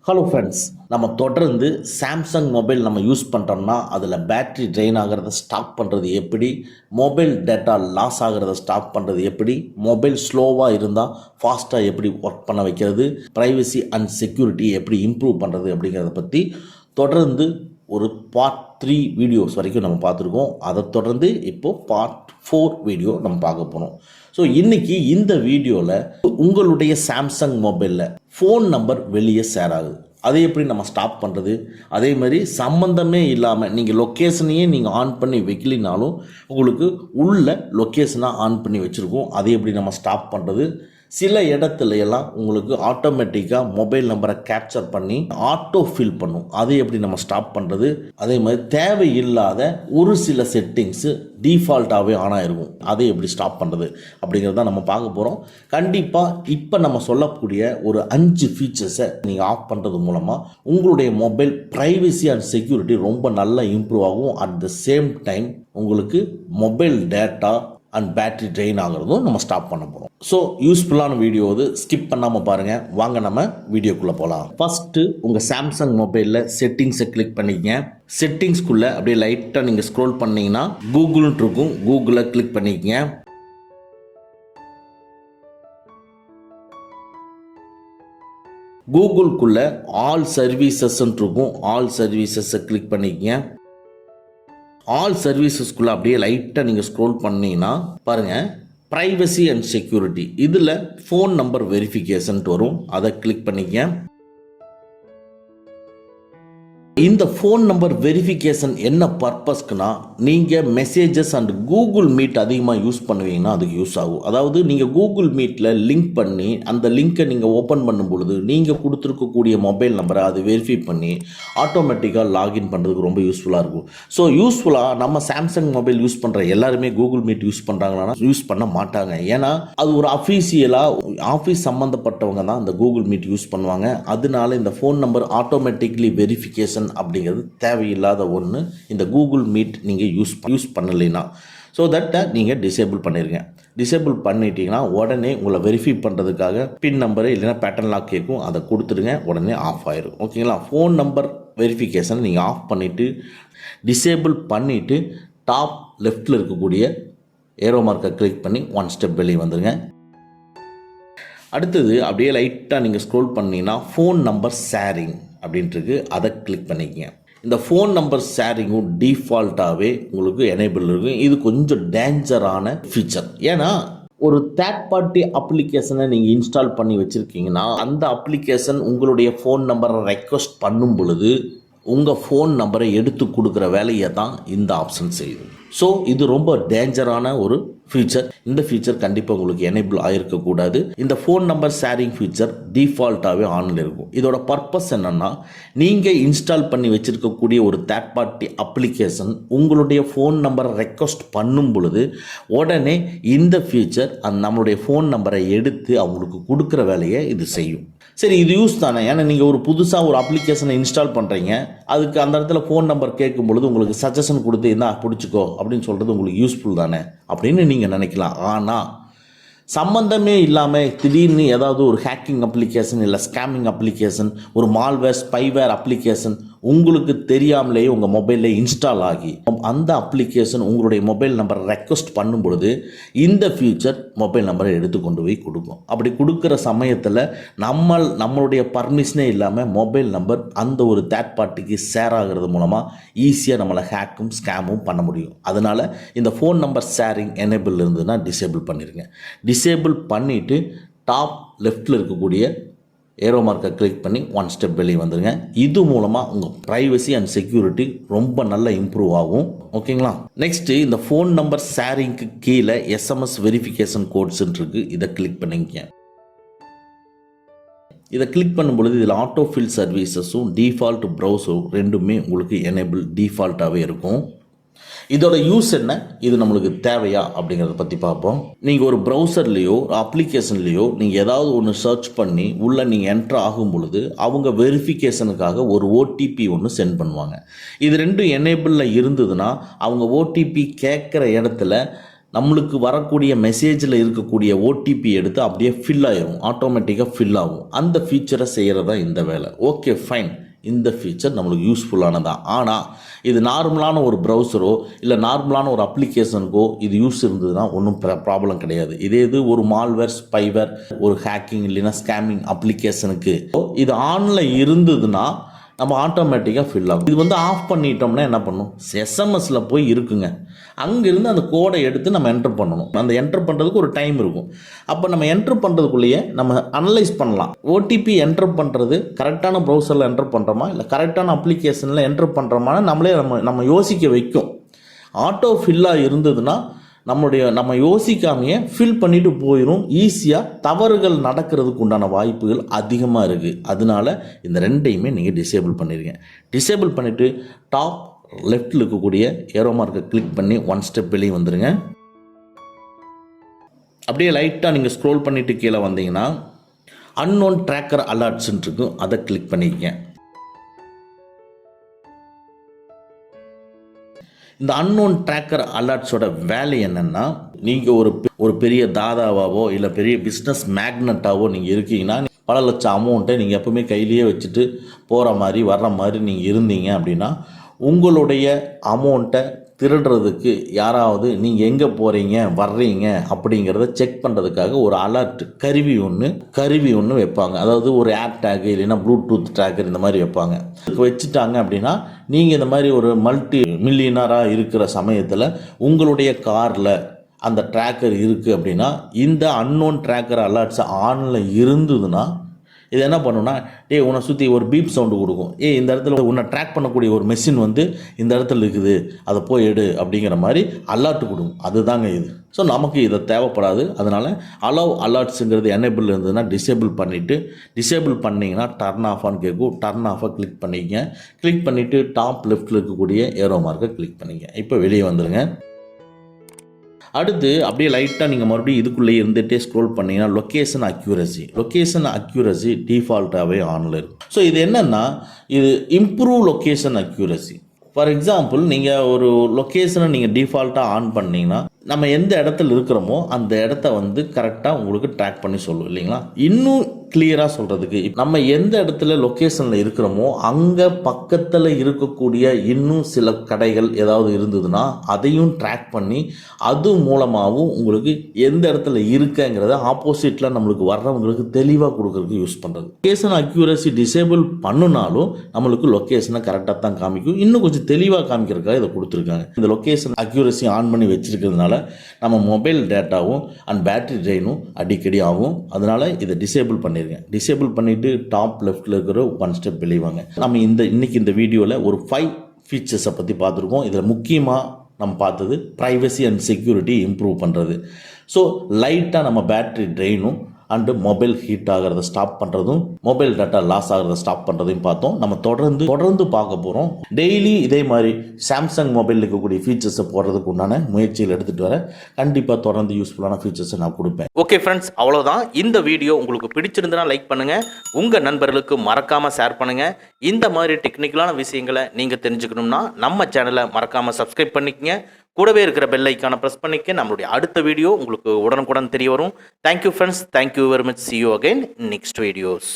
Hello friends, நம்ம தொடர்ந்து Samsung mobile நம்ம யூஸ் பண்ணுறோம்னா அதில் பேட்ரி ட்ரெயின் ஆகிறத ஸ்டாப் பண்ணுறது எப்படி, மொபைல் டேட்டா லாஸ் ஆகிறத ஸ்டாப் பண்ணுறது எப்படி, மொபைல் ஸ்லோவாக இருந்தால் ஃபாஸ்ட்டாக எப்படி ஒர்க் பண்ண வைக்கிறது, ப்ரைவசி அண்ட் செக்யூரிட்டி எப்படி இம்ப்ரூவ் பண்ணுறது அப்படிங்கிறத பற்றி தொடர்ந்து ஒரு பார்ட் 3 வீடியோஸ் வரைக்கும் நம்ம பார்த்துருக்கோம். அதை தொடர்ந்து இப்போது பார்ட் 4 வீடியோ நம்ம பார்க்க போகிறோம். ஸோ இன்றைக்கி இந்த வீடியோவில் உங்களுடைய சாம்சங் மொபைலில் ஃபோன் நம்பர் வெளியே ஷேர் ஆகுது, அதை எப்படி நம்ம ஸ்டாப் பண்ணுறது, அதே மாதிரி சம்மந்தமே இல்லாமல் நீங்கள் லொக்கேஷனையே நீங்கள் ஆன் பண்ணி வைக்கலினாலும் உங்களுக்கு உள்ள லொக்கேஷனாக ஆன் பண்ணி வச்சுருக்கோம், அதை எப்படி நம்ம ஸ்டாப் பண்ணுறது, சில இடத்துல எல்லாம் உங்களுக்கு ஆட்டோமேட்டிக்காக மொபைல் நம்பரை கேப்சர் பண்ணி ஆட்டோ ஃபில் பண்ணும், அதை எப்படி நம்ம ஸ்டாப் பண்ணுறது, அதே மாதிரி தேவையில்லாத ஒரு சில செட்டிங்ஸு டிஃபால்ட்டாகவே ஆன் ஆகிருக்கும், அதை எப்படி ஸ்டாப் பண்ணுறது அப்படிங்கிறத நம்ம பார்க்க போகிறோம். கண்டிப்பாக இப்போ நம்ம சொல்லக்கூடிய ஒரு 5 ஃபீச்சர்ஸை நீங்கள் ஆஃப் பண்ணுறது மூலமாக உங்களுடைய மொபைல் ப்ரைவசி அண்ட் செக்யூரிட்டி ரொம்ப நல்லா இம்ப்ரூவ் ஆகும். அட் த சேம் டைம் உங்களுக்கு mobile data and battery drain ஆகிறதும் நம்ம ஸ்டாப் பண்ண போகிறோம். ஸோ யூஸ்ஃபுல்லான வீடியோ அது, ஸ்கிப் பண்ணாமல் பாருங்கள். வாங்க நம்ம வீடியோக்குள்ளே போகலாம். ஃபஸ்ட்டு உங்கள் சாம்சங் மொபைலில் செட்டிங்ஸை கிளிக் பண்ணிக்கங்க. செட்டிங்ஸ்குள்ளே அப்படியே லைட்டாக நீங்கள் ஸ்க்ரோல் பண்ணிங்கன்னா கூகுள்னு இருக்கும், கூகுளை கிளிக் பண்ணிக்கங்க. கூகுள்குள்ளே ஆல் சர்வீசஸ்ன்னு இருக்கும், ஆல் சர்வீசஸை கிளிக் பண்ணிக்கங்க. ஆல் சர்வீசஸ்குள்ளே அப்படியே லைட்டாக நீங்கள் ஸ்க்ரோல் பண்ணிங்கன்னா பாருங்கள், ப்ரைவசி அண்ட் செக்யூரிட்டி, இதில் ஃபோன் நம்பர் வெரிஃபிகேஷன் வரும், அதை கிளிக் பண்ணிக்க. இந்த ஃபோன் நம்பர் வெரிஃபிகேஷன் என்ன பர்பஸ்க்குனா, நீங்கள் மெசேஜஸ் அண்ட் கூகுள் மீட் அதிகமாக யூஸ் பண்ணுவீங்கன்னா அதுக்கு யூஸ் ஆகும். அதாவது நீங்கள் கூகுள் மீட்டில் லிங்க் பண்ணி அந்த லிங்க்கை நீங்கள் ஓப்பன் பண்ணும் பொழுது நீங்கள் கொடுத்துருக்கக்கூடிய மொபைல் நம்பரை அது வெரிஃபை பண்ணி ஆட்டோமேட்டிக்காக லாகின் பண்ணுறதுக்கு ரொம்ப யூஸ்ஃபுல்லாக இருக்கும். ஸோ யூஸ்ஃபுல்லாக நம்ம சாம்சங் மொபைல் யூஸ் பண்ணுற எல்லாருமே கூகுள் மீட் யூஸ் பண்ணுறாங்கன்னா யூஸ் பண்ண மாட்டாங்க. ஏன்னா அது ஒரு அஃபீஷியலாக ஆஃபீஸ் சம்மந்தப்பட்டவங்க தான் இந்த கூகுள் மீட் யூஸ் பண்ணுவாங்க. அதனால இந்த ஃபோன் நம்பர் ஆட்டோமேட்டிக்லி வெரிஃபிகேஷன் அப்படிங்கிறது தேவையில்லாத ஒன்று. இந்த கூகுள் மீட் நீங்கள் யூஸ் பண்ணலைன்னா ஸோ தட்டை நீங்கள் டிசேபிள் பண்ணிடுங்க. டிசேபிள் பண்ணிட்டீங்கன்னா உடனே உங்களை வெரிஃபை பண்ணுறதுக்காக பின் நம்பரு இல்லைன்னா பேட்டர்ன் லாக் கேட்கும், அதை கொடுத்துருங்க, உடனே ஆஃப் ஆயிடும். ஓகேங்களா? ஃபோன் நம்பர் வெரிஃபிகேஷன் நீங்கள் ஆஃப் பண்ணிவிட்டு டிசேபிள் பண்ணிவிட்டு டாப் லெஃப்டில் இருக்கக்கூடிய ஏரோ மார்க்கை கிளிக் பண்ணி 1 ஸ்டெப் வெளியே வந்துடுங்க. அடுத்தது அப்படியே லைட்டாக நீங்கள் ஸ்க்ரோல் பண்ணிங்கன்னா ஃபோன் நம்பர் ஷேரிங் அப்படின்ட்டு அதை கிளிக் பண்ணிக்கங்க. இந்த ஃபோன் நம்பர் ஷேரிங்கும் டிஃபால்ட்டாகவே உங்களுக்கு எனேபிள் இருக்கும். இது கொஞ்சம் டேஞ்சரான ஃபீச்சர். ஏன்னா ஒரு தேர்ட் பார்ட்டி அப்ளிகேஷனை நீங்கள் இன்ஸ்டால் பண்ணி வச்சுருக்கீங்கன்னா அந்த அப்ளிகேஷன் உங்களுடைய ஃபோன் நம்பரை ரெக்வஸ்ட் பண்ணும் பொழுது உங்கள் ஃபோன் நம்பரை எடுத்து கொடுக்குற வேலையை தான் இந்த ஆப்ஷன் செய்யுது. ஸோ இது ரொம்ப டேஞ்சரான ஒரு ஃபீச்சர். இந்த ஃபீச்சர் கண்டிப்பாக உங்களுக்கு எனேபிள் ஆகிருக்கக்கூடாது. இந்த ஃபோன் நம்பர் ஷேரிங் ஃபீச்சர் டிஃபால்ட்டாகவே ஆனில் இருக்கும். இதோட பர்பஸ் என்னென்னா, நீங்கள் இன்ஸ்டால் பண்ணி வச்சுருக்கக்கூடிய ஒரு தேர்ட் பார்ட்டி அப்ளிகேஷன் உங்களுடைய ஃபோன் நம்பரை ரெக்வஸ்ட் பண்ணும் பொழுது உடனே இந்த ஃபீச்சர் நம்மளுடைய ஃபோன் நம்பரை எடுத்து அவங்களுக்கு கொடுக்குற வேலையை இது செய்யும். சரி, இது யூஸ் தானே. ஏன்னா நீங்கள் ஒரு புதுசாக ஒரு அப்ளிகேஷனை இன்ஸ்டால் பண்ணுறீங்க, அதுக்கு அந்த இடத்துல ஃபோன் நம்பர் கேட்கும் பொழுது உங்களுக்கு சஜஷன் கொடுத்து இருந்தா பிடிச்சிக்கோ அப்படின்னு சொல்கிறது உங்களுக்கு யூஸ்ஃபுல் தானே அப்படின்னு நீங்கள் நினைக்கலாம். ஆனால் சம்மந்தமே இல்லாமல் திடீர்னு ஏதாவது ஒரு ஹேக்கிங் அப்ளிகேஷன் இல்லை ஸ்கேமிங் அப்ளிகேஷன், ஒரு மால்வேர் ஸ்பைவேர் அப்ளிகேஷன் உங்களுக்கு தெரியாமலேயே உங்கள் மொபைலில் இன்ஸ்டால் ஆகி அந்த அப்ளிகேஷன் உங்களுடைய மொபைல் நம்பரை ரெக்வஸ்ட் பண்ணும் பொழுது இந்த ஃபீச்சர் மொபைல் நம்பரை எடுத்து கொண்டு போய் கொடுக்கும். அப்படி கொடுக்குற சமயத்தில் நம்மளுடைய பர்மிஷனே இல்லாமல் மொபைல் நம்பர் அந்த ஒரு தேர்ட் பார்ட்டிக்கு ஷேர் ஆகிறது மூலமாக ஈஸியாக நம்மளை ஹேக்கும் ஸ்கேமும் பண்ண முடியும். அதனால் இந்த ஃபோன் நம்பர் ஷேரிங் எனேபிள் இருந்ததுன்னா டிசேபிள் பண்ணிடுங்க. டிசேபிள் பண்ணிவிட்டு டாப் லெஃப்டில் இருக்கக்கூடிய ஏரோ மார்க்கை கிளிக் பண்ணி 1 ஸ்டெப் வெளியே வந்துடுங்க. இது மூலமாக உங்கள் ப்ரைவசி அண்ட் செக்யூரிட்டி ரொம்ப நல்லா இம்ப்ரூவ் ஆகும். ஓகேங்களா? நெக்ஸ்ட்டு இந்த ஃபோன் நம்பர் ஷேரிங்க்கு கீழே எஸ்எம்எஸ் வெரிஃபிகேஷன் கோட்ஸ்ன்னு இருக்குது, இதை கிளிக் பண்ணிக்க. இதை கிளிக் பண்ணும் பொழுது இதில் ஆட்டோ ஃபில் சர்வீசஸும் டிஃபால்ட் ப்ரௌசரும் ரெண்டுமே உங்களுக்கு எனேபிள் டிஃபால்ட்டாகவே இருக்கும். இதோட யூஸ் என்ன, இது நம்மளுக்கு தேவையா அப்படிங்கிறத பற்றி பார்ப்போம். நீங்கள் ஒரு ப்ரௌசர்லேயோ அப்ளிகேஷன்லேயோ நீங்கள் ஏதாவது ஒன்று சர்ச் பண்ணி உள்ளே நீங்கள் என்ட்ரு ஆகும் பொழுது அவங்க வெரிஃபிகேஷனுக்காக ஒரு ஓடிபி ஒன்று சென்ட் பண்ணுவாங்க. இது ரெண்டும் எனேபிளில் இருந்ததுன்னா அவங்க ஓடிபி கேட்குற இடத்துல நம்மளுக்கு வரக்கூடிய மெசேஜில் இருக்கக்கூடிய ஓடிபி எடுத்து அப்படியே ஃபில் ஆயிரும், ஆட்டோமேட்டிக்காக ஃபில் ஆகும். அந்த ஃபீச்சரை செய்கிறது தான் இந்த வேலை. ஓகே ஃபைன், இந்த ஃபீச்சர் நம்மளுக்கு யூஸ்ஃபுல்லானதான். ஆனால் இது நார்மலான ஒரு ப்ரௌசரோ இல்லை நார்மலான ஒரு அப்ளிகேஷனுக்கோ இது யூஸ் இருந்ததுன்னா ஒன்றும் ப்ராப்ளம் கிடையாது. இது ஒரு மால்வேர், ஸ்பைவேர், ஒரு ஹேக்கிங் இல்லைன்னா ஸ்கேமிங் அப்ளிகேஷனுக்கு இது ஆனில் இருந்ததுன்னா நம்ம ஆட்டோமேட்டிக்காக ஃபில் ஆகும். இது ஆஃப் பண்ணிட்டோம்னா என்ன பண்ணும், எஸ்எம்எஸில் போய் இருக்குங்க, அங்கேருந்து அந்த கோடை எடுத்து நம்ம என்டர் பண்ணணும். அந்த என்டர் பண்ணுறதுக்கு ஒரு டைம் இருக்கும். அப்போ நம்ம என்டர் பண்ணுறதுக்குள்ளேயே நம்ம அனலைஸ் பண்ணலாம். ஓடிபி என்டர் பண்ணுறது கரெக்டான ப்ரௌசரில் என்டர் பண்ணுறோமா இல்லை கரெக்டான அப்ளிகேஷனில் என்டர் பண்ணுறோமான்னு நம்ம யோசிக்க வைக்கும். ஆட்டோ ஃபில்லாக இருந்ததுன்னா நம்ம யோசிக்காமையே ஃபில் பண்ணிட்டு போயிடும். ஈஸியாக தவறுகள் நடக்கிறதுக்கு உண்டான வாய்ப்புகள் அதிகமாக இருக்குது. அதனால இந்த ரெண்டையுமே நீங்கள் டிசேபிள் பண்ணிடுங்க. டிசேபிள் பண்ணிவிட்டு டாப் லெஃப்டில் இருக்கக்கூடிய ஏரோ மார்க்கை கிளிக் பண்ணி 1 ஸ்டெப் வெளியே வந்துடுங்க. அப்படியே லைட்டாக நீங்கள் ஸ்க்ரோல் பண்ணிவிட்டு கீழே வந்தீங்கன்னா அன்னோன் ட்ராக்கர் அலர்ட்ஸ்ன்னு இருக்கும், அதை கிளிக் பண்ணிக்கங்க. இந்த அன்னோன் ட்ராக்கர் அலர்ட்ஸோட வேலை என்னென்னா, நீங்கள் ஒரு பெரிய தாதாவாவோ இல்லை பெரிய பிஸ்னஸ் மேக்னட்டாவோ நீங்கள் இருக்கீங்கன்னா பல லட்சம் அமௌண்ட்டை நீங்கள் எப்பவுமே கையிலேயே வச்சுட்டு போகிற மாதிரி வர்ற மாதிரி நீங்கள் இருந்தீங்க அப்படின்னா உங்களுடைய அமௌண்ட்டை திருடுறதுக்கு யாராவது நீங்கள் எங்கே போகிறீங்க வர்றீங்க அப்படிங்கிறத செக் பண்ணுறதுக்காக ஒரு அலர்ட் கருவி ஒன்று வைப்பாங்க. அதாவது ஒரு ஏர் டேக் இல்லைன்னா ப்ளூடூத் ட்ராக்கர் இந்த மாதிரி வைப்பாங்க. வச்சுட்டாங்க அப்படின்னா நீங்கள் இந்த மாதிரி ஒரு மல்டி மில்லியனராக இருக்கிற சமயத்தில் உங்களுடைய காரில் அந்த ட்ராக்கர் இருக்குது அப்படின்னா இந்த அன்னோன் ட்ராக்கர் அலர்ட்ஸ் ஆனில் இருந்ததுன்னா இது என்ன பண்ணுன்னா, உன்னை சுற்றி ஒரு பீப் சவுண்டு கொடுக்கும். இந்த இடத்துல உன்னை ட்ராக் பண்ணக்கூடிய ஒரு மெஷின் இந்த இடத்துல இருக்குது, அதை போய் எடு அப்படிங்கிற மாதிரி அலர்ட் கொடுக்கும். அதுதாங்க இது. ஸோ நமக்கு இதை தேவைப்படாது. அதனால் அலோவ் அலர்ட்ஸுங்கிறது எனேபிள் இருந்ததுன்னா டிசேபிள் பண்ணிங்கன்னா டர்ன் ஆஃபான்னு கேட்கும். டர்ன் ஆஃபாக கிளிக் பண்ணிக்கங்க. கிளிக் பண்ணிவிட்டு டாப் லெஃப்ட்டில் இருக்கக்கூடிய ஏரோ மார்க்கை கிளிக் பண்ணிங்க. இப்போ வெளியே வந்துடுங்க. அடுத்து அப்படியே லைட்டாக நீங்கள் மறுபடியும் இதுக்குள்ளேயே இருந்துகிட்டே ஸ்க்ரோல் பண்ணிங்கன்னா லொக்கேஷன் அக்யூரசி டிஃபால்ட்டாகவே ஆனில் இருக்கும். ஸோ இது என்னென்னா, இது improve location accuracy. For example, நீங்கள் ஒரு லொக்கேஷனை நீங்கள் டிஃபால்ட்டாக ஆன் பண்ணிங்கன்னா நம்ம எந்த இடத்துல இருக்கிறோமோ அந்த இடத்த கரெக்டாக உங்களுக்கு ட்ராக் பண்ணி சொல்லும் இல்லைங்களா. இன்னும் கிளியராக சொல்கிறதுக்கு, நம்ம எந்த இடத்துல லொக்கேஷனில் இருக்கிறோமோ அங்கே பக்கத்தில் இருக்கக்கூடிய இன்னும் சில கடைகள் ஏதாவது இருந்ததுன்னா அதையும் ட்ராக் பண்ணி அது மூலமாகவும் உங்களுக்கு எந்த இடத்துல இருக்குங்கிறத ஆப்போசிட்டில் நம்மளுக்கு வர்றவங்களுக்கு தெளிவாக கொடுக்கறதுக்கு யூஸ் பண்ணுறது. லொக்கேஷன் அக்யூரசி டிசேபிள் பண்ணினாலும் நம்மளுக்கு லொக்கேஷனை கரெக்டாக தான் காமிக்கும். இன்னும் கொஞ்சம் தெளிவாக காமிக்கிறதுக்காக இதை கொடுத்துருக்காங்க. இந்த லொக்கேஷன் அக்யூரசி ஆன் பண்ணி வச்சிருக்கிறதுனால நம்ம மொபைல் டேட்டாவும் அண்ட் பேட்டரி ட்ரெயினும் அடிக்கடி ஆகும். அதனால் இதை டிசேபிள் பண்ணிடுங்க. டிசேபிள் பண்ணிவிட்டு டாப் லெஃப்ட்டில் இருக்கிற 1 ஸ்டெப் வெளியே வாங்க. நம்ம இன்னைக்கு இந்த வீடியோவில் ஒரு 5 ஃபீச்சர்ஸை பற்றி பார்த்துருக்கோம். இதில் முக்கியமாக நம்ம பார்த்தது ப்ரைவசி அண்ட் செக்யூரிட்டி இம்ப்ரூவ் பண்ணுறது. ஸோ லைட்டாக நம்ம பேட்டரி ட்ரெயினும் அண்டு மொபைல் ஹீட் ஆகிறத ஸ்டாப் பண்ணுறதும் மொபைல் டேட்டா லாஸ் ஆகிறத ஸ்டாப் பண்ணுறதையும் பார்த்தோம். நம்ம தொடர்ந்து பார்க்க போகிறோம். டெய்லி இதே மாதிரி சாம்சங் மொபைல் இருக்கக்கூடிய ஃபீச்சர்ஸை போடுறதுக்கு உண்டான முயற்சிகள் எடுத்துகிட்டு வரேன். கண்டிப்பாக தொடர்ந்து யூஸ்ஃபுல்லான ஃபீச்சர்ஸை நான் கொடுப்பேன். ஓகே ஃப்ரெண்ட்ஸ், அவ்வளோதான். இந்த வீடியோ உங்களுக்கு பிடிச்சிருந்தனா லைக் பண்ணுங்கள், உங்கள் நண்பர்களுக்கு மறக்காமல் ஷேர் பண்ணுங்கள். இந்த மாதிரி டெக்னிக்கலான விஷயங்களை நீங்கள் தெரிஞ்சுக்கணும்னா நம்ம சேனலை மறக்காமல் சப்ஸ்கிரைப் பண்ணிக்கங்க. கூடவே இருக்கிற பெல் ஐக்கானை ப்ரெஸ் பண்ணிக்க. நம்மளுடைய அடுத்த வீடியோ உங்களுக்கு உடனுக்குடன் தெரிய வரும். Thank you friends, thank you very much. see you again in next videos.